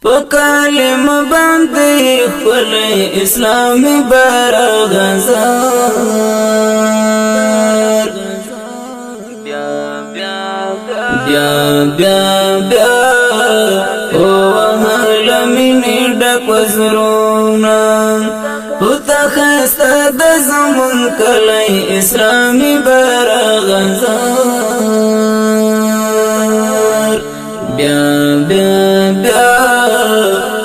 پکالم باندې خپل اسلامي بیرغ غزار بیا وهلمینې ډک وزرونه خسته د زمون کلی اسلامي بیرغ غزار بیا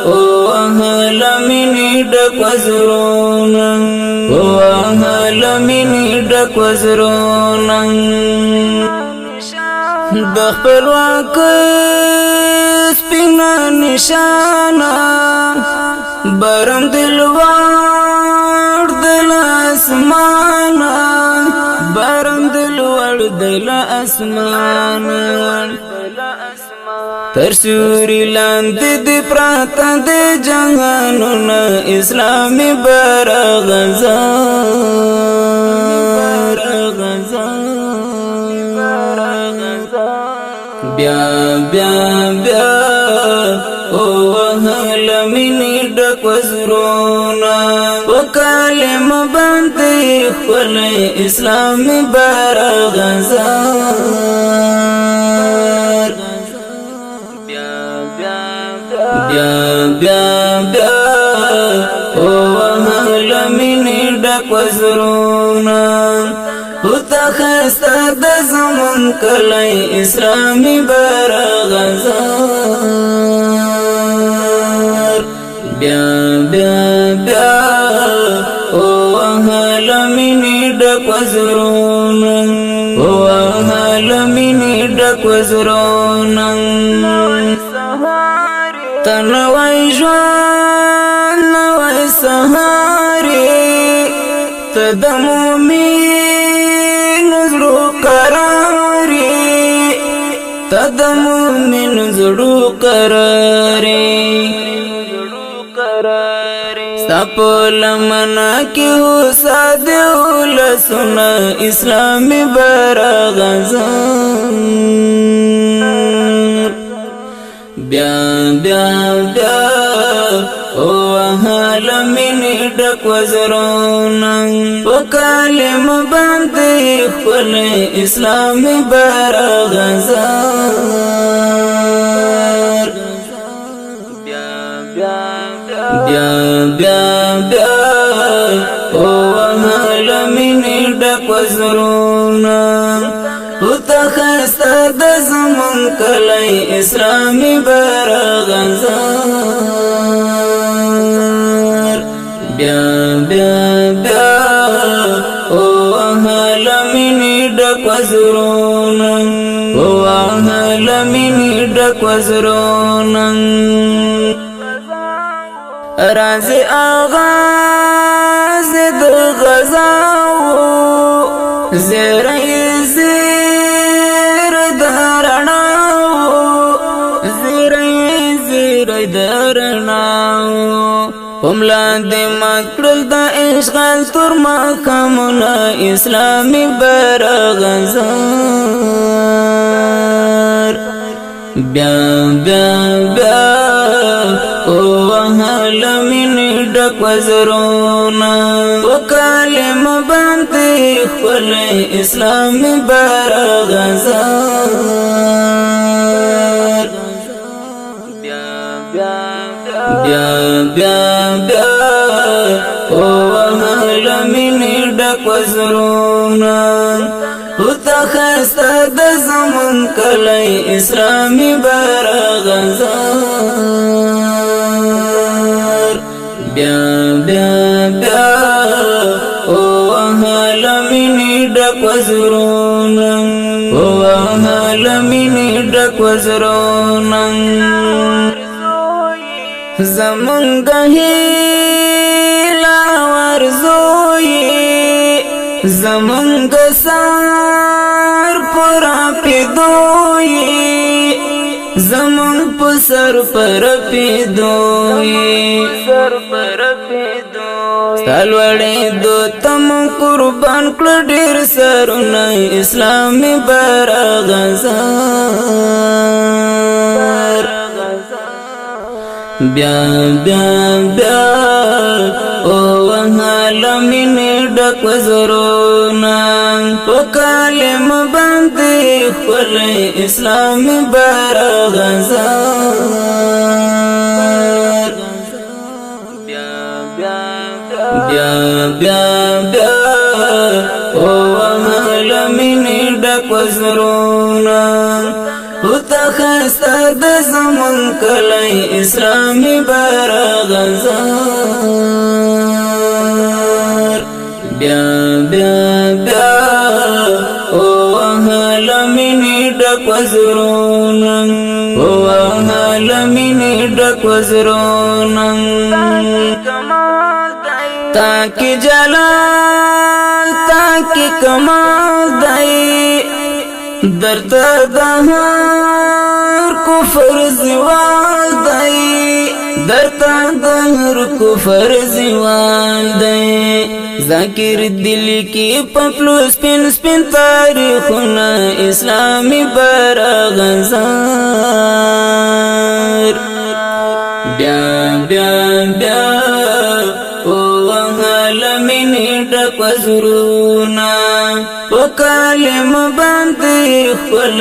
وهلمینې ډک وزرونه ډک وزرونه د خپلواک سپینا نشانه برم دلوار دل اسمانه برم دلوار دل اسمانه تر سوري لاندې د پراته د جهانونه اسلامي بیرغ غزار بیا وهلمینې ډک وزرونه وکالم باندې خپل اسلامي بیرغ غزار بیا وهلمینې ډک وزرونه خسته د زمون کلی اسلامي بیرغ غزار بیا وهلمینې ډک وزرونه ډک وزرونه تنوي ژوند نوی سهارې ته د مؤمن زړه قرارې ته د مؤمن زړه قرارې ستا په لمنه کې هوسا د ولسونه اسلامي بیرغ غزار بیا وهلمینې ډک وزرونه وکالم باندې خپل اسلامي بیرغ غزار بیا وهلمینې ډک وزرونه خسته د زمون کلی اسلامي بیرغ غزار بیا وهلمینې ډک وزرونه ډک وزرونه راز آغاز د غزاو زیرې پملاندې مکړل د اشغال تر مقامونه اسلامي بیرغ غزار بیا وهلمینې ډک وزرونه وکالم باندې خپل اسلامي بیرغ غزار بیا وهلمینې ډک وزرونه خسته د زمون کلی اسلامي بیرغ غزار بیا وهلمینې ډک وزرونه ډک وزرونه زمونږ هیله ورزوي زمونږ سر پر پیدوي زمونږ په سر پر پیدوي سالوړې دو تم قربان کړ ډېر سرونه اسلامي بیرغ غزار بیا بیا بیا او عالمین ډک وزرونا په کلم باندې خپل اسلامي بیرغ غزار بیا بیا بیا بیا او عالمین ډک وزرونا خسته د زمون کلی اسلامي بیرغ غزار بیا بیا بیا او عالمین ډک وزرونا او عالمین ډک وزرونا تاکي جلال تاکي کمال دی درته د هر کفر زوال دی درته د هر کفر زوال دی ذاکر دل کی پپلو سپین سپین تاریخونه اسلامي بیرغ غزار بیا بیا بیا او عالمین ډک وزرونا په کلم باندې خپل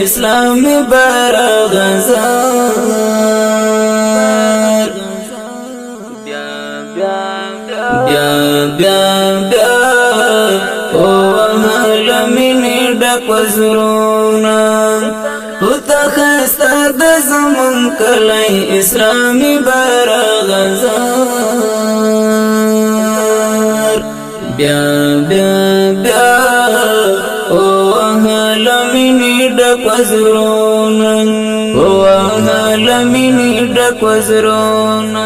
اسلامي بیرغ غزار بیا بیا بیا بیا او عالمین ډک وزرونا خسته د زمون کلی اسلامي بیرغ غزار بیا بیا بیا او عالمین ډک وزرونا او عالمین ډک وزرونا